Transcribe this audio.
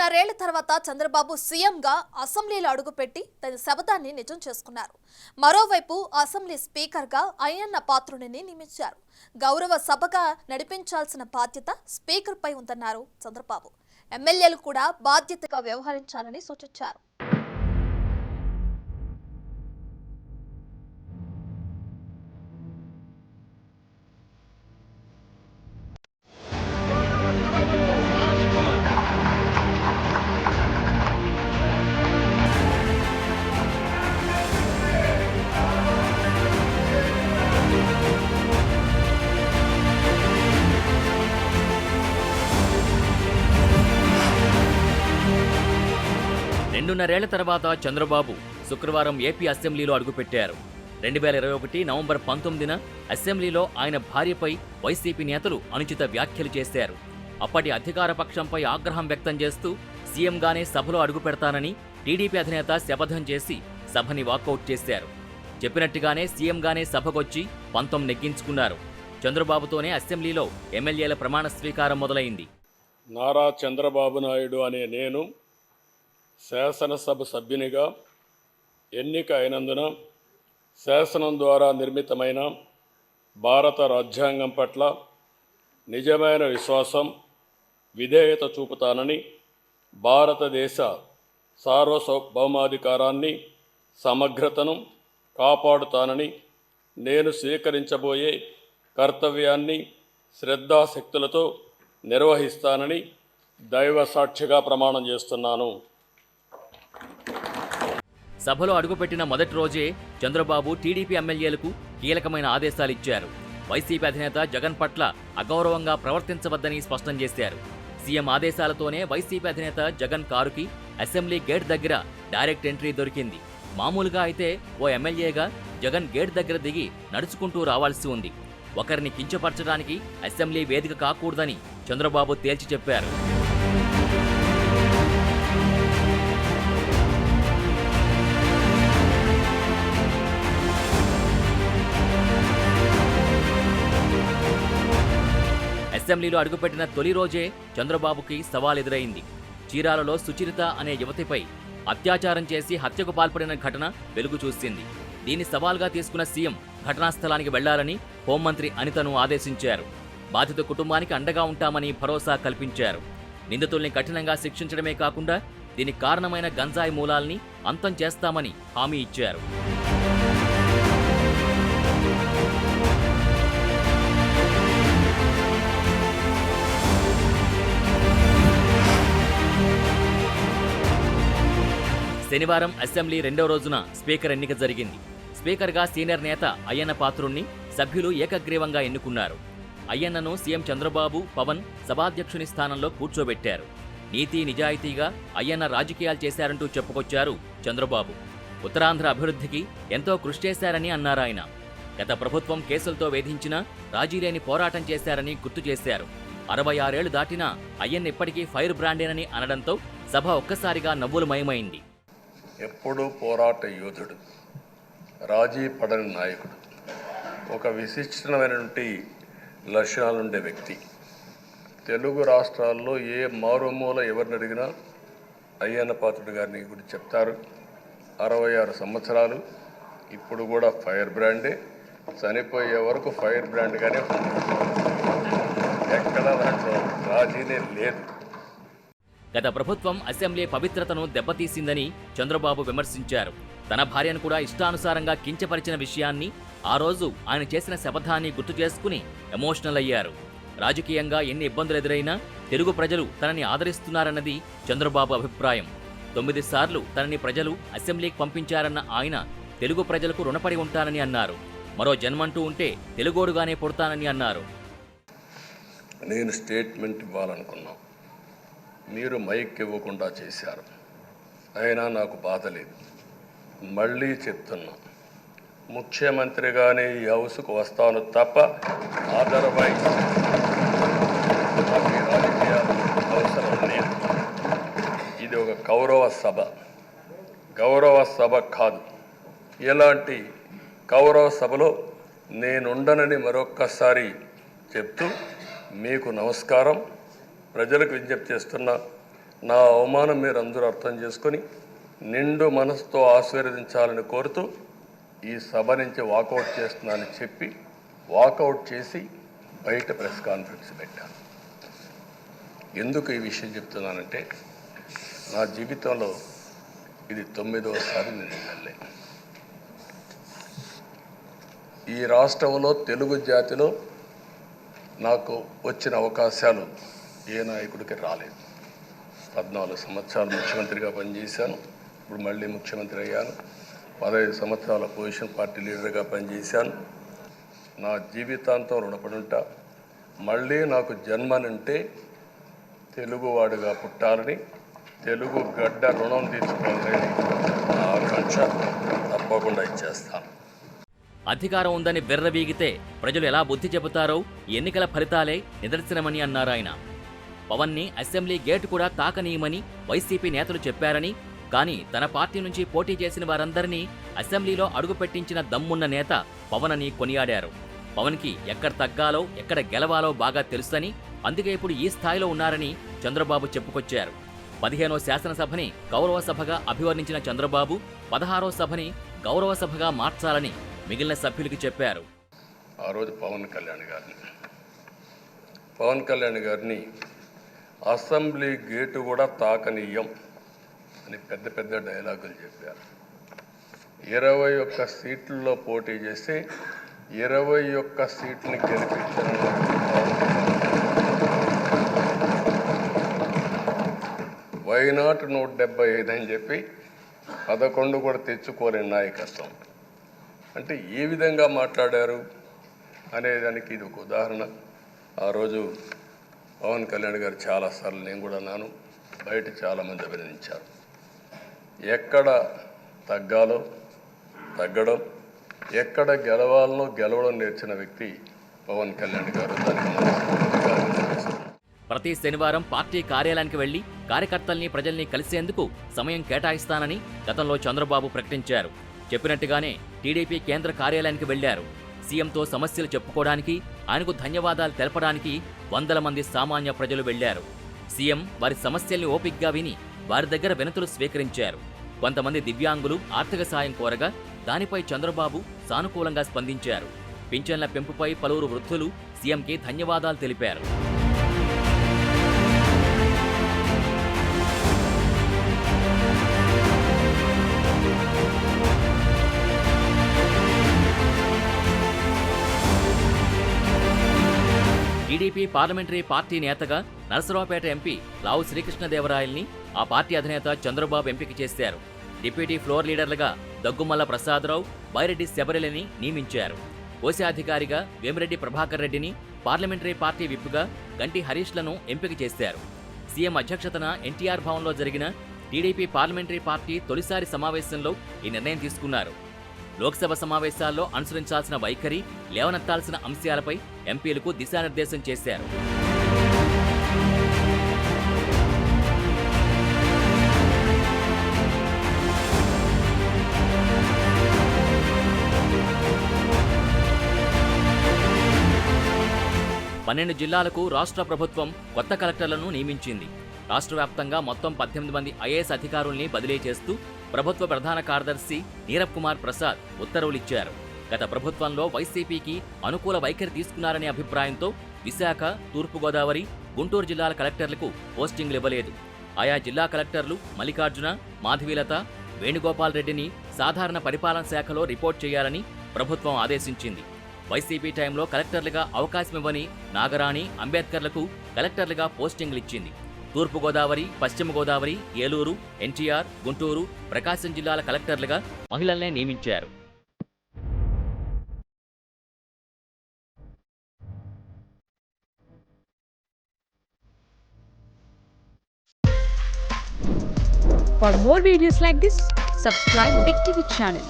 రెండున్నరేళ్ల తర్వాత చంద్రబాబు సీఎంగా అసెంబ్లీలో అడుగుపెట్టి తన శపథాన్ని నిజం చేసుకున్నారు. మరోవైపు అసెంబ్లీ స్పీకర్గా అయ్యన్న పాత్రుడిని నియమించారు. గౌరవ సభగా నడిపించాల్సిన బాధ్యత స్పీకర్పై ఉందన్నారు చంద్రబాబు. ఎమ్మెల్యేలు కూడా బాధ్యతగా వ్యవహరించాలని సూచించారు. రెండున్నరేళ్ల తర్వాత చంద్రబాబు శుక్రవారం ఏపీ అసెంబ్లీలో అడుగుపెట్టారు. 2021 నవంబర్ 19న అసెంబ్లీలో ఆయన భార్యపై వైసీపీ నేతలు అనుచిత వ్యాఖ్యలు చేశారు. అప్పటి అధికార పక్షంపై ఆగ్రహం వ్యక్తం చేస్తూ సీఎంగానే సభలో అడుగుపెడతానని టీడీపీ అధినేత శపథం చేసి సభని వాకౌట్ చేశారు. చెప్పినట్టుగానే సీఎంగానే సభకొచ్చి పంతం నెగ్గించుకున్నారు. చంద్రబాబుతోనే అసెంబ్లీలో ఎమ్మెల్యేల ప్రమాణ స్వీకారం మొదలైంది. నారా చంద్రబాబు నాయుడు అనే నేను శాసనసభ సభ్యునిగా ఎన్నిక అయినందున శాసనం ద్వారా నిర్మితమైన భారత రాజ్యాంగం పట్ల నిజమైన విశ్వాసం, విధేయత చూపుతానని, భారతదేశ సార్వభౌమాధికారాన్ని, సమగ్రతను కాపాడుతానని, నేను స్వీకరించబోయే కర్తవ్యాన్ని శ్రద్ధాశక్తులతో నిర్వహిస్తానని దైవ సాక్షిగా ప్రమాణం చేస్తున్నాను. సభలో అడుగుపెట్టిన మొదటి రోజే చంద్రబాబు టీడీపీ ఎమ్మెల్యేలకు కీలకమైన ఆదేశాలిచ్చారు. వైసీపీ అధినేత జగన్ పట్ల అగౌరవంగా ప్రవర్తించవద్దని స్పష్టం చేశారు. సీఎం ఆదేశాలతోనే వైసీపీ అధినేత జగన్ కారుకి అసెంబ్లీ గేట్ దగ్గర డైరెక్ట్ ఎంట్రీ దొరికింది. మామూలుగా అయితే ఓ ఎమ్మెల్యేగా జగన్ గేట్ దగ్గర దిగి నడుచుకుంటూ రావాల్సి ఉంది. ఒకరిని కించపరచడానికి అసెంబ్లీ వేదిక కాకూడదని చంద్రబాబు తేల్చి చెప్పారు. అసెంబ్లీలో అడుగుపెట్టిన తొలి రోజే చంద్రబాబుకి సవాల్ ఎదురైంది. చీరాలలో సుచరిత అనే యువతిపై అత్యాచారం చేసి హత్యకు పాల్పడిన ఘటన వెలుగు చూసింది. దీన్ని సవాల్గా తీసుకున్న సీఎం ఘటనా స్థలానికి వెళ్లాలని హోంమంత్రి అనితను ఆదేశించారు. బాధిత కుటుంబానికి అండగా ఉంటామని భరోసా కల్పించారు. నిందితుల్ని కఠినంగా శిక్షించడమే కాకుండా దీనికి కారణమైన గంజాయి మూలాల్ని అంతం చేస్తామని హామీ ఇచ్చారు. శనివారం అసెంబ్లీ రెండో రోజున స్పీకర్ ఎన్నిక జరిగింది. స్పీకర్గా సీనియర్ నేత అయ్యన్న పాత్రుణ్ణి సభ్యులు ఏకగ్రీవంగా ఎన్నుకున్నారు. అయ్యన్నను సీఎం చంద్రబాబు, పవన్ సభాధ్యక్షుని స్థానంలో కూర్చోబెట్టారు. నీతి నిజాయితీగా అయ్యన్న రాజకీయాలు చేశారంటూ చెప్పుకొచ్చారు చంద్రబాబు. ఉత్తరాంధ్ర అభివృద్ధికి ఎంతో కృషి చేశారని అన్నారాయన. గత ప్రభుత్వం కేసులతో వేధించినా రాజీలేని పోరాటం చేశారని గుర్తు చేశారు. 66 ఏళ్లు దాటినా అయ్యన్న ఇప్పటికీ ఫైర్ బ్రాండేనని అనడంతో సభ ఒక్కసారిగా నవ్వులమయమైంది. ఎప్పుడూ పోరాట యోధుడు, రాజీ పడని నాయకుడు, ఒక విశిష్టమైనటువంటి లక్షణాలుండే వ్యక్తి. తెలుగు రాష్ట్రాల్లో ఏ మారుమూల ఎవరిని అడిగినా అయ్యన్న పాత్రుడు గారిని గురించి చెప్తారు. 66 సంవత్సరాలు, ఇప్పుడు కూడా ఫైర్ బ్రాండే, చనిపోయే వరకు ఫైర్ బ్రాండ్గానే ఎక్కడ దాంట్లో రాజీనే లేదు. గత ప్రభుత్వం అసెంబ్లీ పవిత్రతను దెబ్బతీసిందని చంద్రబాబు విమర్శించారు. తన భార్యను కూడా ఇష్టానుసారంగా కించపరిచిన విషయాన్ని, ఆ రోజు ఆయన చేసిన శపథాన్ని గుర్తు చేసుకుని ఎమోషనల్ అయ్యారు. రాజకీయంగా ఎన్ని ఇబ్బందులు ఎదురైనా తెలుగు ప్రజలు తనని ఆదరిస్తున్నారన్నది చంద్రబాబు అభిప్రాయం. 9 సార్లు తనని ప్రజలు అసెంబ్లీకి పంపించారన్న ఆయన తెలుగు ప్రజలకు రుణపడి ఉంటానని అన్నారు. మరో జన్మంటూ ఉంటే తెలుగోడుగానే పుడతానని అన్నారు. నేను స్టేట్మెంట్ ఇవ్వాలనుకున్నాను, మీరు మైక్ ఇవ్వకుండా చేశారు. అయినా నాకు బాధ లేదు. మళ్ళీ చెప్తున్నా, ముఖ్యమంత్రిగానే ఈ హౌస్కు వస్తాను తప్ప అదర్వైజ్ నాకు రాజకీయాలు అవసరం లేదు. ఇది ఒక గౌరవ సభ కాదు. ఎలాంటి గౌరవ సభలో నేనుండనని మరొక్కసారి చెప్తూ మీకు నమస్కారం. ప్రజలకు విజ్ఞప్తి చేస్తున్నా, నా అవమానం మీరు అందరూ అర్థం చేసుకొని నిండు మనసుతో ఆశీర్వదించాలని కోరుతూ ఈ సభ నుంచి వాకౌట్ చేస్తున్నానని చెప్పి వాకౌట్ చేసి బయట ప్రెస్ కాన్ఫరెన్స్ పెట్టాను. ఎందుకు ఈ విషయం చెప్తున్నానంటే నా జీవితంలో ఇది 9వసారి నేను ఎమ్మెల్యే. ఈ రాష్ట్రంలో తెలుగు జాతిలో నాకు వచ్చిన అవకాశాలు ఏ నాయకుడికి రాలేదు. 14 సంవత్సరాలు ముఖ్యమంత్రిగా పనిచేశాను. ఇప్పుడు మళ్ళీ ముఖ్యమంత్రి అయ్యాను. 15 సంవత్సరాల పొజిషన్ పార్టీ లీడర్గా పనిచేశాను. నా జీవితాంతం రుణపడి ఉంటా. మళ్ళీ నాకు జన్మనంటే తెలుగువాడుగా పుట్టాలని, తెలుగు గడ్డ రుణం తీర్చుకోవాలని నా ఆకాంక్ష. తప్పకుండా ఇచ్చేస్తాను. అధికారం ఉందని విర్రవీగితే ప్రజలు ఎలా బుద్ధి చెబుతారో ఎన్నికల ఫలితాలే నిదర్శనమని అన్నారు ఆయన. పవన్ని అసెంబ్లీ గేటు కూడా తాకనీయమని వైసీపీ నేతలు చెప్పారని, కానీ తన పార్టీ నుంచి పోటీ చేసిన వారందరినీ అసెంబ్లీలో అడుగుపెట్టించిన దమ్మున్న నేత పవన్ అని కొనియాడారు. పవన్కి ఎక్కడ తగ్గాలో ఎక్కడ గెలవాలో బాగా తెలుసని, అందుకే ఇప్పుడు ఈ స్థాయిలో ఉన్నారని చంద్రబాబు చెప్పుకొచ్చారు. 15వ శాసనసభని గౌరవ సభగా అభివర్ణించిన చంద్రబాబు 16వ సభని గౌరవ సభగా మార్చాలని మిగిలిన సభ్యులకి చెప్పారు. ఆ రోజు పవన్ కళ్యాణ్ గారిని అసెంబ్లీ గేటు కూడా తాకనీయం అని పెద్ద పెద్ద డైలాగులు చెప్పారు. 21 సీట్లలో పోటీ చేసి 21 సీట్ని గెలిపించిన వైనాట్ 175 అని చెప్పి 11 కూడా తెచ్చుకోలేని నాయకత్వం. అంటే ఏ విధంగా మాట్లాడారు అనేదానికి ఇది ఒక ఉదాహరణ. ఆ రోజు పవన్ కళ్యాణ్ గారు చాలాసార్లు, నేను కూడా అన్నాను, బయట చాలామంది అభినందించారు. ఎక్కడ తగ్గాలో తగ్గడం, ఎక్కడ గెలవాలనో గెలవడం నేర్చిన వ్యక్తి పవన్ కళ్యాణ్ గారు. ప్రతి శనివారం పార్టీ కార్యాలయానికి వెళ్లి కార్యకర్తల్ని ప్రజల్ని కలిసేందుకు సమయం కేటాయిస్తానని గతంలో చంద్రబాబు ప్రకటించారు. చెప్పినట్టుగానే టీడీపీ కేంద్ర కార్యాలయానికి వెళ్లారు. సీఎంతో సమస్యలు చెప్పుకోవడానికి, ఆయనకు ధన్యవాదాలు తెలపడానికి వందల మంది సామాన్య ప్రజలు వెళ్లారు. సీఎం వారి సమస్యల్ని ఓపిగ్గా విని వారి దగ్గర వినతులు స్వీకరించారు. కొంతమంది దివ్యాంగులు ఆర్థిక సాయం కోరగా దానిపై చంద్రబాబు సానుకూలంగా స్పందించారు. పింఛన్ల పెంపుపై పలువురు వృద్ధులు సీఎంకి ధన్యవాదాలు తెలిపారు. టీడీపీ పార్లమెంటరీ పార్టీ నేతగా నరసరావుపేట ఎంపీ లావు శ్రీకృష్ణదేవరాయల్ని ఆ పార్టీ అధినేత చంద్రబాబు ఎంపిక చేశారు. డిప్యూటీ ఫ్లోర్ లీడర్లుగా దగ్గుమల్ల ప్రసాదరావు, బైరెడ్డి శబరిలని నియమించారు. కోశాధికారిగా వేమిరెడ్డి ప్రభాకర్ రెడ్డిని, పార్లమెంటరీ పార్టీ విప్గా గంటి హరీష్లను ఎంపిక చేశారు. సీఎం అధ్యక్షతన ఎన్టీఆర్ భవన్లో జరిగిన టీడీపీ పార్లమెంటరీ పార్టీ తొలిసారి సమావేశంలో ఈ నిర్ణయం తీసుకున్నారు. లోక్సభ సమావేశాల్లో అనుసరించాల్సిన వైఖరి, లేవనెత్తాల్సిన అంశాలపై ఎంపీలకు దిశానిర్దేశం చేశారు. పన్నెండు జిల్లాలకు రాష్ట్ర ప్రభుత్వం కొత్త కలెక్టర్లను నియమించింది. రాష్ట్ర వ్యాప్తంగా మొత్తం 18 మంది ఐఏఎస్ అధికారుల్ని బదిలీ చేస్తూ ప్రభుత్వ ప్రధాన కార్యదర్శి నీరబ్ కుమార్ ప్రసాద్ ఉత్తర్వులిచ్చారు. గత ప్రభుత్వంలో వైసీపీకి అనుకూల వైఖరి తీసుకున్నారనే అభిప్రాయంతో విశాఖ, తూర్పుగోదావరి, గుంటూరు జిల్లాల కలెక్టర్లకు పోస్టింగ్లు ఇవ్వలేదు. ఆయా జిల్లా కలెక్టర్లు మల్లికార్జున, మాధవీలత, వేణుగోపాల్ రెడ్డిని సాధారణ పరిపాలన శాఖలో రిపోర్ట్ చేయాలని ప్రభుత్వం ఆదేశించింది. వైసీపీ టైంలో కలెక్టర్లుగా అవకాశం ఇవ్వని నాగరాణి, అంబేద్కర్లకు కలెక్టర్లుగా పోస్టింగ్లిచ్చింది. తూర్పుగోదావరి, పశ్చిమ గోదావరి, ఏలూరు, ఎన్టీఆర్, గుంటూరు, ప్రకాశం జిల్లాల కలెక్టర్లుగా మహిళల్నే నియమించారు. For more videos like this, subscribe Big TV channel.